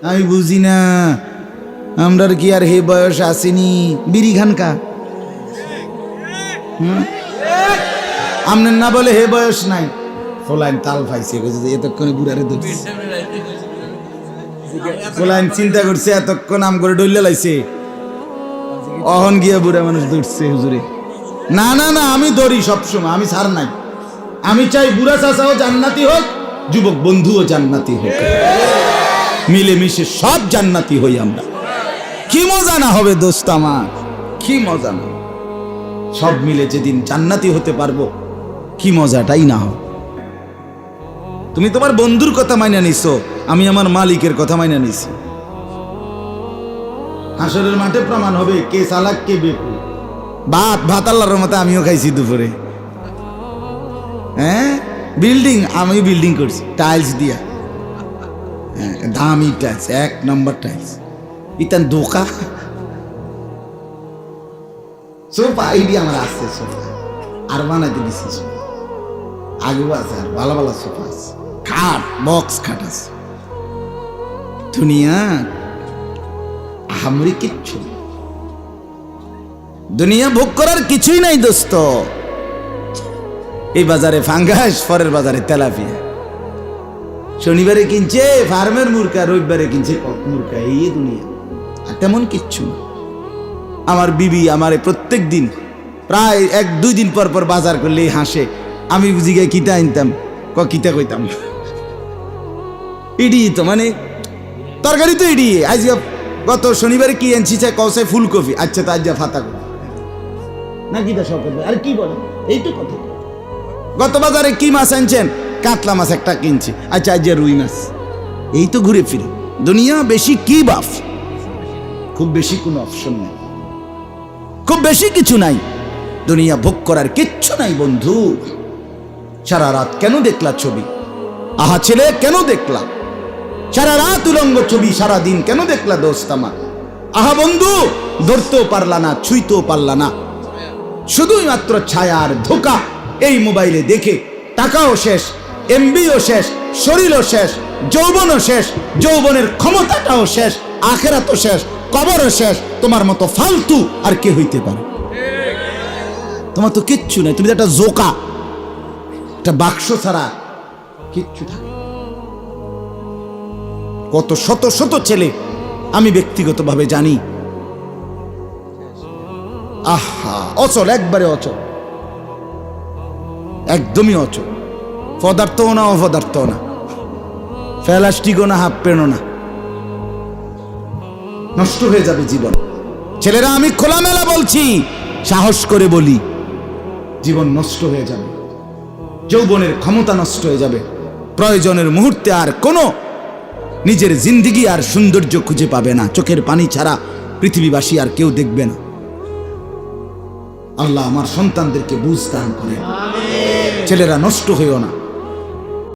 আমি বুঝি না আমরার কি আর হে বয়স আসেনি বিড়ি খানকা আমনের না বলে হে বয়স নাই ফলাইন তাল পাইছে এতক্ষণে বুড়ারে ধরছে ফলাইন চিন্তা করছে এতক্ষণ আম করে ডইলে লাইছে অহন গিয়া বুড়া মানুষ ধরছে হুজুরে না না না আমি ধরি সবসময় আমি ছাড় নাই আমি চাই বুড়া চাচাও জান্নাতি হোক যুবক বন্ধুও জান্নাতি হোক মিলেমিশে সব জান্নাতি হই আমরা কি মজা না হবে দোস্ত আমার কি মজা না সব মিলে যেদিন জান্নাতি হতে পারবো কি মজাটাই না হবে তুমি তোমার বন্ধুর কথা মাইনা নিছো আমি আমার মালিকের কথা মাইনা নিছি হাসরের মাঠে প্রমাণ হবে কে চালাক কে বেকুল ভাত আল্লাহর রহমতে আমিও খাইছি দুপুরে হ্যাঁ বিল্ডিং আমি বিল্ডিং করছি টাইলস দিয়া দামি টাইলস এক নম্বর টাইলস ইতান দোকা সোফা আইডি আমার আসছে সোফা আর বানাইতে দিছি আগেও আছে আর ভালো ভালো সোফা আছে খাট বক্স খাট আছে দুনিয়া আহামরি কিচ্ছু দুনিয়া ভোগ করার কিছুই নাই দোস্ত এই বাজারে ফাঙ্গাস পরের বাজারে তেলাপিয়া শনিবারে কিনছে ফার্মের মুরগা রবিবারে কিনছে মুরগা এই দুনিয়া আর তেমন কিচ্ছু না আমার বিবি আমারে প্রত্যেক দিন প্রায় 1-2 দিন পর পর বাজার করলে হাসে আমি বুঝি গে কিতা আনতাম কিতা কইতাম ইডি তো মানে তরকারি তো ইডি আজ গত শনিবারে কি আনছি চাই কৌসায় ফুলকপি আচ্ছা তা আজ ফাতা কপি না কিতা সব আর কি বলে এই তো কথা গত বাজারে কি মাছ আনছেন কাতলা মাছ একটা কিনছি আচ্ছা আজ রুই মাছ এই তো ঘুরে ফিরে দুনিয়া বেশি কি বাপ খুব বেশি কোনো অপশন নেই খুব বেশি কিছু নাই দুনিয়া ভোগ করার কিচ্ছু নাই বন্ধু সারা রাত কেন দেখলা ছবি আহা ছেলে কেন দেখলা সারা রাত উলঙ্গ ছবি সারা দিন কেন দেখলা দোস্ত আমার আহা বন্ধু ধরতেও পারলা না ছুঁইতেও পারলা না শুধুই মাত্র ছায়া আর ধোকা এই মোবাইলে দেখে টাকাও শেষ এমবিও শেষ শরীরও শেষ যৌবনও শেষ যৌবনের ক্ষমতাটাও শেষ আখেরাতও শেষ কবরও শেষ তোমার মতো ফালতু আর কে হইতে পারে তোমার তো কিচ্ছু নাই তুমি তো একটা জোকা একটা বাক্স ছাড়া কিচ্ছু থাকে কত শত শত ছেলে আমি ব্যক্তিগতভাবে জানি আহা অচল একবারে অচল একদমই অচল পদার্থও না অপদার্থও না প্লাস্টিকও না হাফ পেনও না নষ্ট হয়ে যাবে জীবন ছেলেরা আমি খোলামেলা বলছি সাহস করে বলি জীবন নষ্ট হয়ে যাবে যৌবনের ক্ষমতা নষ্ট হয়ে যাবে প্রয়োজনের মুহূর্তে আর কোনো নিজের জিন্দেগি আর সৌন্দর্য খুঁজে পাবে না চোখের পানি ছাড়া পৃথিবীবাসী আর কেউ দেখবে না আল্লাহ আমার সন্তানদেরকে বুঝ দান করে ছেলেরা নষ্ট হইও না